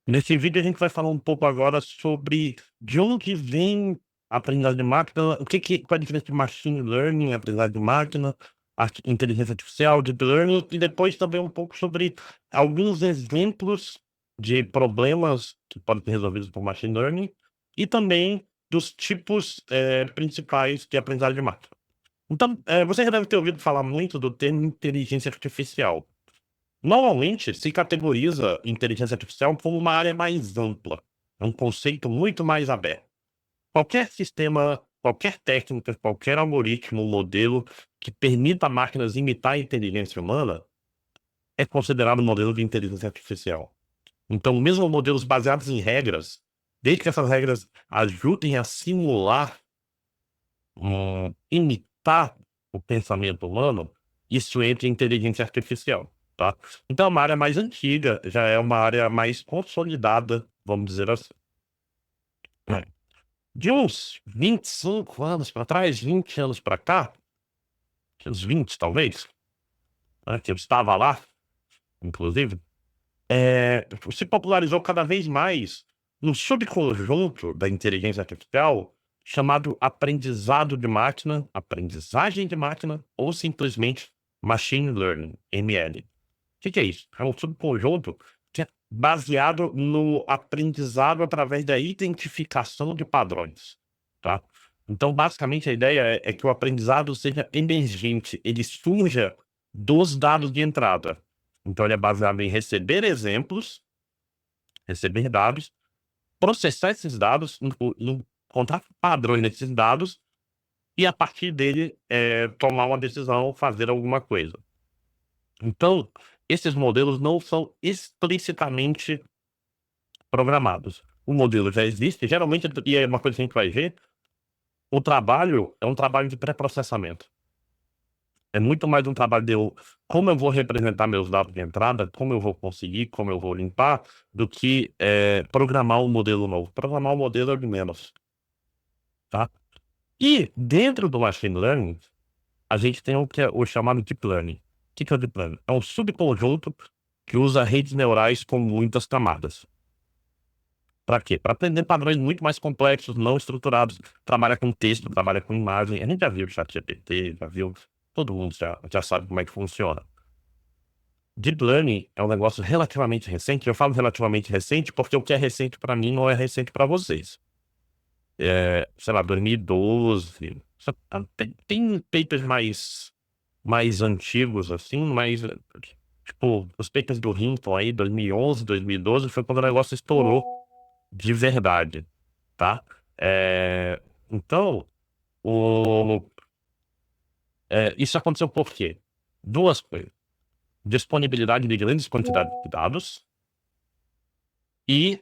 Nesse vídeo a gente vai falar um pouco agora sobre de onde vem a aprendizagem de máquina, qual a diferença de machine learning, aprendizagem de máquina, inteligência artificial, deep learning, e depois também um pouco sobre alguns exemplos de problemas que podem ser resolvidos por machine learning e também dos tipos principais de aprendizagem de máquina. Então, você já deve ter ouvido falar muito do termo inteligência artificial. Normalmente, se categoriza inteligência artificial como uma área mais ampla, é um conceito muito mais aberto. Qualquer sistema, qualquer técnica, qualquer algoritmo, modelo que permita a máquinas imitar a inteligência humana é considerado um modelo de inteligência artificial. Então, mesmo modelos baseados em regras, desde que essas regras ajudem a simular, imitar o pensamento humano, isso entra em inteligência artificial, tá? Então é uma área mais antiga, já é uma área mais consolidada, vamos dizer assim. É. De uns 25 anos para trás, 20 anos para cá, uns 20 talvez, né, que eu estava lá, inclusive, se popularizou cada vez mais um subconjunto da inteligência artificial chamado aprendizado de máquina, aprendizagem de máquina ou simplesmente machine learning, ML. Que é isso? É um subconjunto que é baseado no aprendizado através da identificação de padrões, tá? Então, basicamente, a ideia é que o aprendizado seja emergente, ele surja dos dados de entrada. Então, ele é baseado em receber exemplos, receber dados, processar esses dados, encontrar padrões nesses dados e, a partir dele, tomar uma decisão, fazer alguma coisa. Então, esses modelos não são explicitamente programados. O modelo já existe, geralmente, e é uma coisa que a gente vai ver, o trabalho é um trabalho de pré-processamento. É muito mais um trabalho de como eu vou representar meus dados de entrada, como eu vou conseguir, como eu vou limpar, do que programar um modelo novo. Programar um modelo é de menos, tá? E dentro do machine learning, a gente tem o que é o chamado deep learning. O que é o deep learning? É um subconjunto que usa redes neurais com muitas camadas. Para quê? Para aprender padrões muito mais complexos, não estruturados. Trabalha com texto, trabalha com imagem. A gente já viu o ChatGPT, já viu. Todo mundo já sabe como é que funciona. Deep Learning é um negócio relativamente recente. Eu falo relativamente recente porque o que é recente para mim não é recente para vocês. Sei lá, 2012. Tem papers mais antigos, assim, mas, tipo, os papers do Hinton aí, 2011, 2012, foi quando o negócio estourou de verdade, tá? Então, o isso aconteceu por quê? 2 coisas: disponibilidade de grandes quantidades de dados e,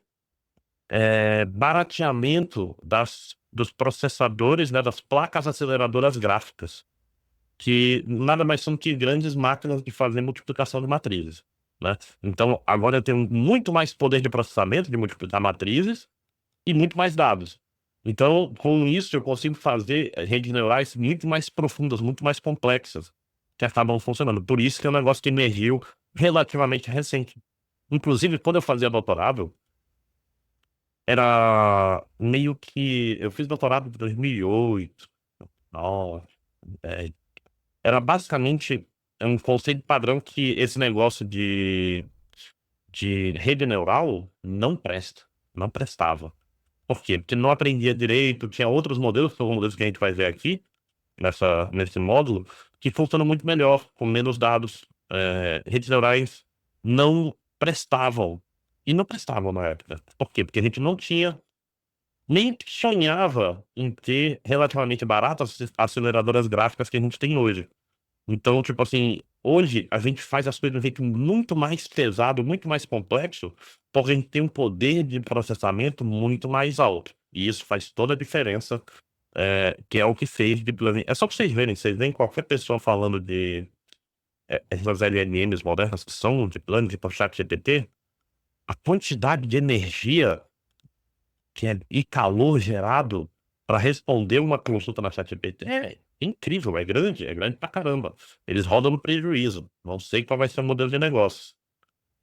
barateamento dos processadores, né, das placas aceleradoras gráficas, que nada mais são que grandes máquinas de fazer multiplicação de matrizes, né. Então, agora eu tenho muito mais poder de processamento, de multiplicar matrizes, e muito mais dados. Então, com isso, eu consigo fazer redes neurais muito mais profundas, muito mais complexas, que acabam funcionando. Por isso que é um negócio que emergiu relativamente recente. Inclusive, quando eu fazia doutorado, era meio que eu fiz doutorado em 2008, 2009, eh, era basicamente um conceito padrão que esse negócio de rede neural não presta, não prestava. Por quê? Porque não aprendia direito, tinha outros modelos, que são os modelos que a gente vai ver aqui, nesse módulo, que funcionam muito melhor, com menos dados. Redes neurais não prestavam, e não prestavam na época. Por quê? Porque a gente não tinha, nem sonhava em ter relativamente baratas aceleradoras gráficas que a gente tem hoje. Então, tipo assim, hoje a gente faz as coisas de um jeito muito mais pesado, muito mais complexo, porque a gente tem um poder de processamento muito mais alto. E isso faz toda a diferença, que é o que fez Deep Learning. É só pra vocês verem, vocês veem qualquer pessoa falando de essas LLMs modernas que são Deep Learning, tipo ChatGPT, a quantidade de energia e calor gerado para responder uma consulta na ChatGPT é incrível, é grande pra caramba. Eles rodam no prejuízo, não sei qual vai ser o modelo de negócio,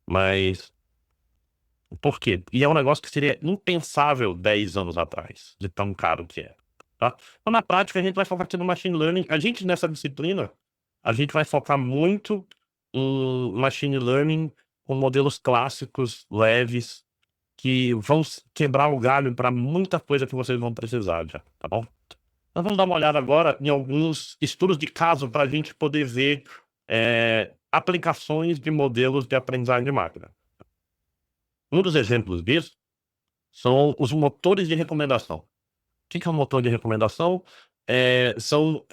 mas Por quê? E é um negócio que seria impensável 10 anos atrás, de tão caro que é, tá? Então, na prática, a gente vai focar aqui no machine learning. A gente, nessa disciplina, a gente vai focar muito em machine learning com modelos clássicos, leves, que vão quebrar o galho para muita coisa que vocês vão precisar já, tá bom? Nós vamos dar uma olhada agora em alguns estudos de caso para a gente poder ver aplicações de modelos de aprendizagem de máquina. Um dos exemplos disso são os motores de recomendação. O que é um motor de recomendação? São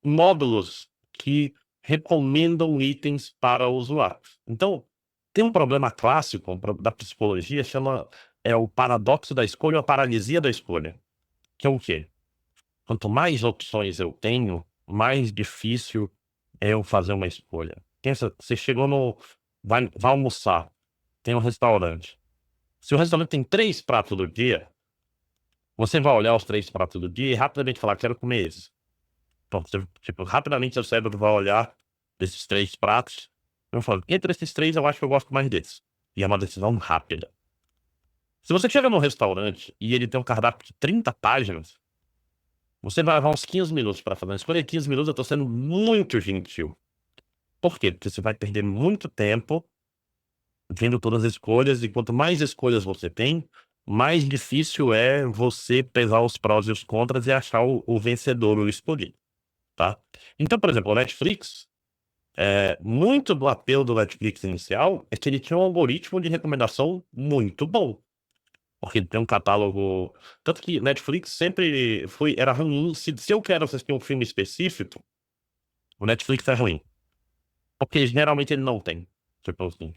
módulos que recomendam itens para usuários. Então, tem um problema clássico da psicologia, chama o paradoxo da escolha ou a paralisia da escolha, que é o quê? Quanto mais opções eu tenho, mais difícil é eu fazer uma escolha. Pensa, você chegou vai almoçar, tem um restaurante. Se o restaurante tem 3 pratos do dia, você vai olhar os 3 pratos do dia e rapidamente falar: "Quero comer esse". Então, você, tipo, rapidamente seu cérebro vai olhar esses 3 pratos, eu falo: "Entre esses 3 eu acho que eu gosto mais desse". E é uma decisão rápida. Se você chega num restaurante e ele tem um cardápio de 30 páginas, você vai levar uns 15 minutos para fazer uma escolha, e 15 minutos eu tô sendo muito gentil. Por quê? Porque você vai perder muito tempo vendo todas as escolhas, e quanto mais escolhas você tem, mais difícil é você pesar os prós e os contras e achar o vencedor, o escolhido, tá? Então, por exemplo, o Netflix, muito do apelo do Netflix inicial é que ele tinha um algoritmo de recomendação muito bom, porque ele tem um catálogo, tanto que Netflix sempre era ruim. Se eu quero assistir um filme específico, o Netflix é ruim, porque geralmente ele não tem, tipo assim.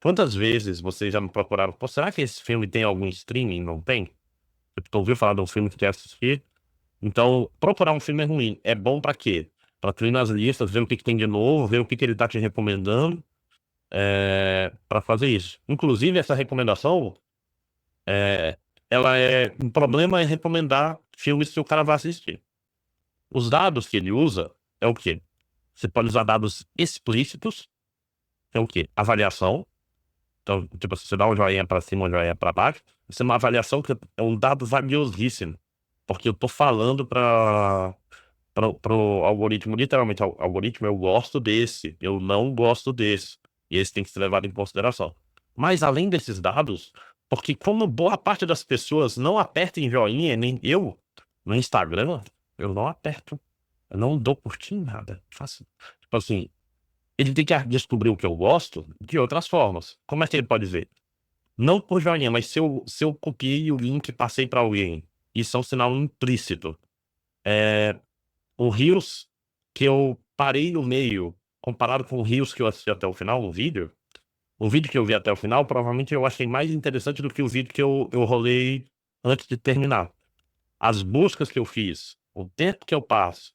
Quantas vezes vocês já me procuraram: "Pô, será que esse filme tem algum streaming?" Não tem? Tipo, tu ouviu falar de um filme que quer assistir, então procurar um filme é ruim. É bom pra quê? Pra tu ir nas listas, ver o que que tem de novo, ver o que que ele tá te recomendando, pra fazer isso. Inclusive essa recomendação, eh, ela um problema é recomendar filmes que o cara vai assistir. Os dados que ele usa é o quê? Você pode usar dados explícitos, que é o quê? Avaliação. Então, tipo, se você dá um joinha pra cima, um joinha pra baixo, isso é uma avaliação que é um dado valiosíssimo, porque eu tô falando pro algoritmo, literalmente: Algoritmo, eu gosto desse, eu não gosto desse", e esse tem que ser levado em consideração. Mas além desses dados, porque como boa parte das pessoas não aperta em joinha, nem eu, no Instagram, eu não aperto, eu não dou curtir em nada, faço, tipo assim, ele tem que descobrir o que eu gosto de outras formas. Como é que ele pode ver? Não por joinha, mas se eu copiei o link e passei para alguém, isso é um sinal implícito. O reels que eu parei no meio, comparado com o reels que eu assisti até o final, o vídeo que eu vi até o final, provavelmente eu achei mais interessante do que o vídeo que eu rolei antes de terminar. As buscas que eu fiz, o tempo que eu passo,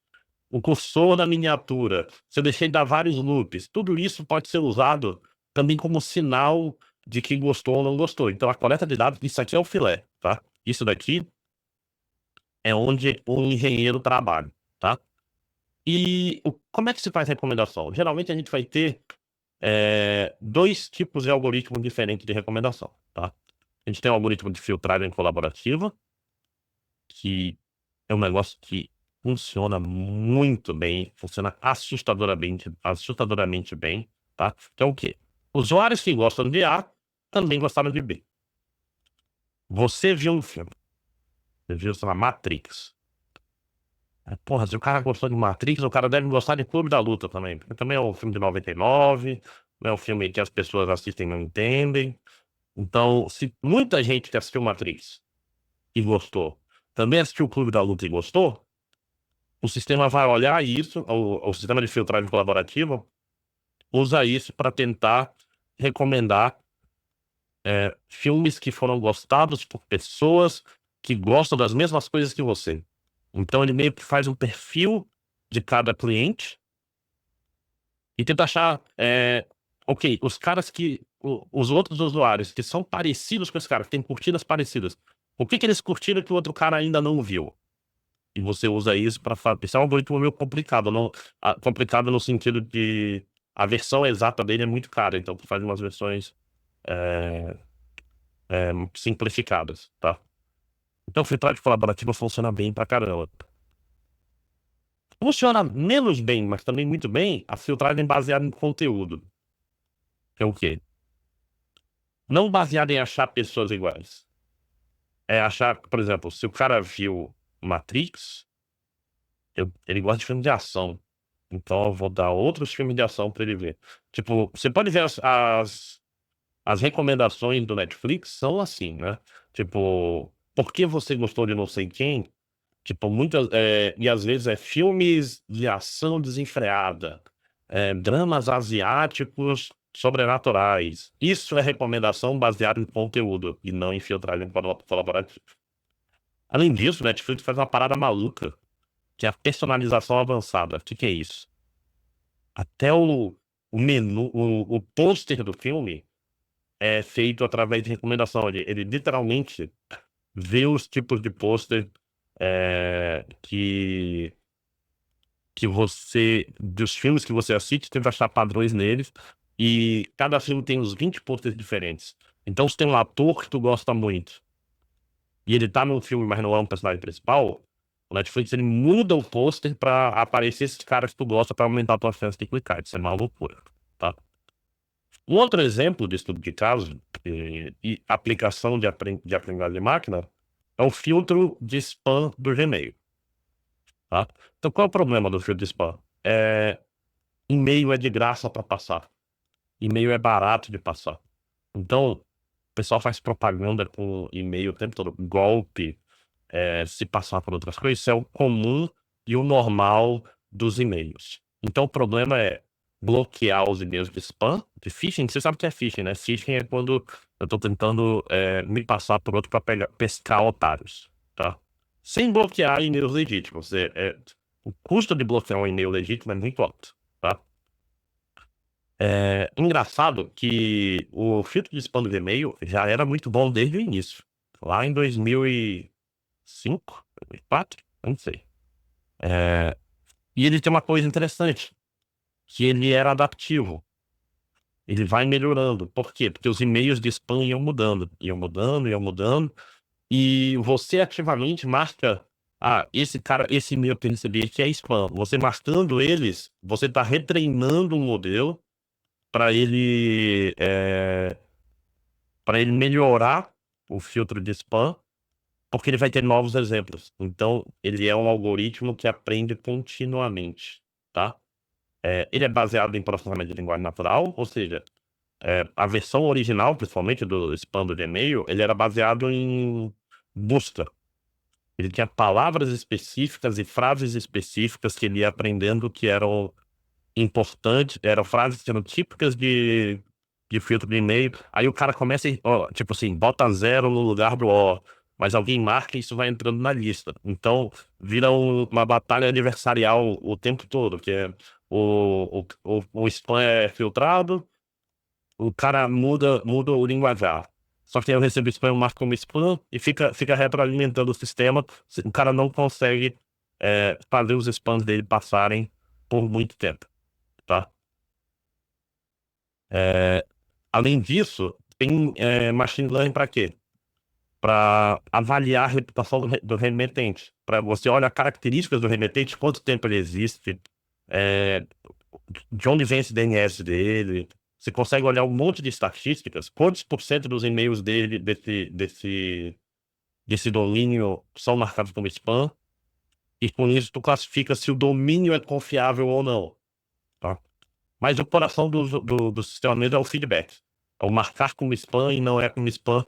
o cursor da miniatura, se eu deixei dar vários loops, tudo isso pode ser usado também como sinal de quem gostou ou não gostou. Então a coleta de dados, isso aqui é o filé, tá? Isso daqui é onde o engenheiro trabalha, tá? E como é que se faz recomendação? Geralmente a gente vai ter 2 tipos de algoritmo diferentes de recomendação, tá? A gente tem o algoritmo de filtragem colaborativa, que é um negócio que funciona muito bem, funciona assustadoramente bem, tá? Que é o quê? Usuários que gostam de A também gostaram de B. Você viu um filme, você viu, sei lá, Matrix. Porra, se o cara gostou de Matrix, o cara deve gostar de Clube da Luta também, porque também é um filme de 99, não é um filme que as pessoas assistem e não entendem. Então, se muita gente que assistiu Matrix e gostou, também assistiu o Clube da Luta e gostou, o sistema vai olhar isso, o sistema de filtragem colaborativa usa isso para tentar recomendar filmes que foram gostados por pessoas que gostam das mesmas coisas que você. Então ele meio que faz um perfil de cada cliente e tenta achar, ok, os caras os outros usuários que são parecidos com esse cara, que têm curtidas parecidas, o que que eles curtiram que o outro cara ainda não viu? E você usa isso para fazer. Isso é um algoritmo meio complicado, não, complicado no sentido de a versão exata dele é muito cara, então tu faz umas versões é, simplificadas, tá? Então, filtragem colaborativa funciona bem pra caramba. Funciona menos bem, mas também muito bem, a filtragem baseada em conteúdo. Que é o quê? Não baseada em achar pessoas iguais. É achar, por exemplo, se o cara viu Matrix, ele gosta de filme de ação. Então eu vou dar outros filmes de ação pra ele ver. Tipo, você pode ver as recomendações do Netflix são assim, né? Tipo, por que você gostou de não sei quem? Tipo, muitas. E às vezes é filmes de ação desenfreada, dramas asiáticos sobrenaturais. Isso é recomendação baseada em conteúdo e não em filtragem colaborativa. Além disso, Netflix faz uma parada maluca, que é a personalização avançada. O que é isso? Até o menu, o pôster do filme é feito através de recomendação. Ele literalmente vê os tipos de pôster que você, dos filmes que você assiste, tenta achar padrões neles, e cada filme tem uns 20 pôsteres diferentes. Então, se tem um ator que tu gosta muito, e ele tá no filme, mas não é um personagem principal, o Netflix ele muda o pôster pra aparecer esses caras que tu gosta pra aumentar a tua chance de clicar. Isso é uma loucura, tá? Um outro exemplo desse tipo de caso, e aplicação de aprendizagem de máquina, é o filtro de spam do Gmail, tá? Então, qual é o problema do filtro de spam? E-mail é de graça para passar. E-mail é barato de passar. Então, o pessoal faz propaganda com e-mail o tempo todo. Golpe, se passar por outras coisas, isso é o comum e o normal dos e-mails. Então, o problema é bloquear os e-mails de spam, de phishing. Você sabe o que é phishing, né? Phishing é quando eu tô tentando me passar por outro para pescar otários, tá? Sem bloquear e-mails legítimos. O custo de bloquear um e-mail legítimo é muito alto, tá? Engraçado que o filtro de spam do Gmail já era muito bom desde o início. Lá em 2005, 2004, eu não sei. E ele tem uma coisa interessante, que ele era adaptivo. Ele vai melhorando. Por quê? Porque os e-mails de spam iam mudando, iam mudando, iam mudando. E você ativamente marca, esse cara, esse e-mail que eu recebi aqui é spam. Você marcando eles, você está retreinando um modelo para ele melhorar o filtro de spam, porque ele vai ter novos exemplos. Então, ele é um algoritmo que aprende continuamente, tá? Ele é baseado em processamento de linguagem natural, ou seja, a versão original, principalmente do spam do Gmail, ele era baseado em busca. Ele tinha palavras específicas e frases específicas que ele ia aprendendo que eram importantes, eram frases sendo típicas de filtro de e-mail. Aí o cara começa, tipo assim, bota 0 no lugar do O, mas alguém marca e isso vai entrando na lista. Então vira uma batalha adversarial o tempo todo, que é o spam é filtrado, o cara muda o linguajar. Só que aí eu recebo spam, eu marco como spam e fica retroalimentando o sistema. O cara não consegue fazer os spams dele passarem por muito tempo, tá? Além disso, tem machine learning para quê? Para avaliar a reputação do remetente. Para você olhar características do remetente, quanto tempo ele existe, é, de onde vem esse DNS dele. Você consegue olhar um monte de estatísticas, quantos por cento dos e-mails dele, desse domínio, são marcados como spam, e com isso tu classifica se o domínio é confiável ou não, tá? Mas o coração do sistema mesmo é o feedback. É o marcar como spam e não é como spam,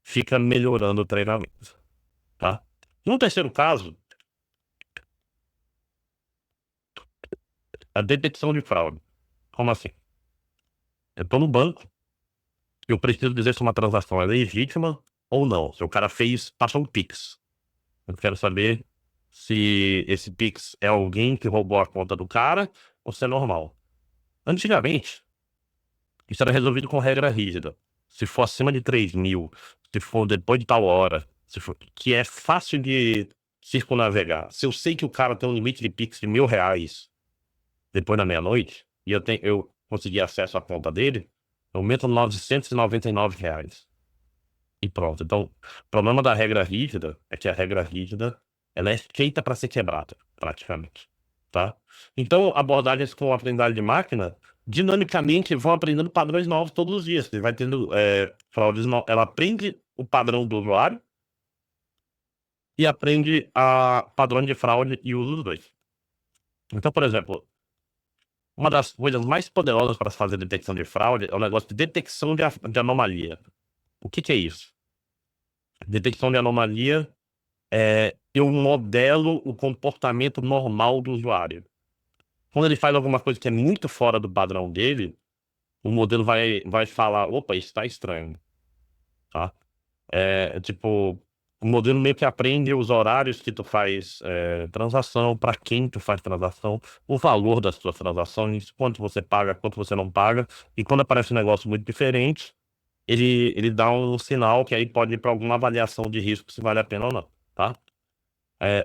fica melhorando o treinamento, tá? No terceiro caso, a detecção de fraude. Como assim? Eu tô no banco, eu preciso dizer se uma transação é legítima ou não. Se o cara passou um Pix. Eu quero saber se esse Pix é alguém que roubou a conta do cara ou se é normal. Antigamente, isso era resolvido com regra rígida. Se for acima de 3.000, se for depois de tal hora, que é fácil de circunnavegar. Se eu sei que o cara tem um limite de Pix de R$ 1.000 depois da meia-noite, e eu consegui acesso à conta dele, Eu meto R$ 999. E pronto. Então, o problema da regra rígida é que a regra rígida, ela é feita para ser quebrada, praticamente, tá? Então, abordagens com aprendizagem de máquina, dinamicamente vão aprendendo padrões novos todos os dias. Você vai tendo fraudes ela aprende o padrão do usuário e aprende a padrão de fraude e usa os dois. Então, por exemplo, uma das coisas mais poderosas para fazer detecção de fraude é o negócio de detecção de anomalia. O que é isso? Detecção de anomalia eu modelo o comportamento normal do usuário. Quando ele faz alguma coisa que é muito fora do padrão dele, o modelo vai falar: opa, isso tá estranho, tá? Tipo, o modelo meio que aprende os horários que tu faz transação, para quem tu faz transação, o valor das tuas transações, quanto você paga, quanto você não paga, e quando aparece um negócio muito diferente, ele dá um sinal que aí pode ir para alguma avaliação de risco se vale a pena ou não, tá?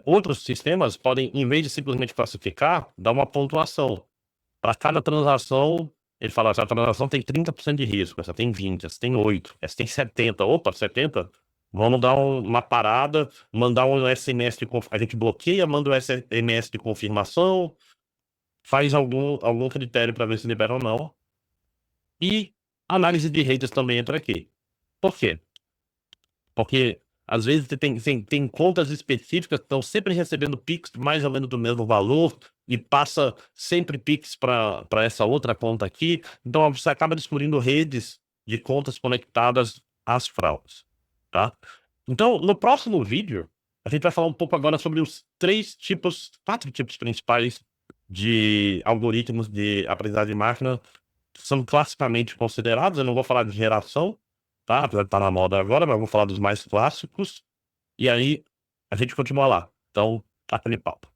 Outros sistemas podem, em vez de simplesmente classificar, dar uma pontuação. Para cada transação, ele fala: essa transação tem 30% de risco, essa tem 20, essa tem 8, essa tem 70. Opa, 70? Vamos dar uma parada, mandar um SMS a gente bloqueia, manda um SMS de confirmação, faz algum critério para ver se libera ou não. E análise de redes também entra aqui. Por quê? Porque às vezes você tem contas específicas que estão sempre recebendo Pix mais ou menos do mesmo valor e passa sempre Pix para essa outra conta aqui. Então você acaba descobrindo redes de contas conectadas às fraudes, tá? Então, no próximo vídeo, a gente vai falar um pouco agora sobre os 4 tipos principais de algoritmos de aprendizagem de máquina que são classicamente considerados. Eu não vou falar de geração, tá? Apesar de estar na moda agora, mas eu vou falar dos mais clássicos. E aí, a gente continua lá. Então, aquele papo.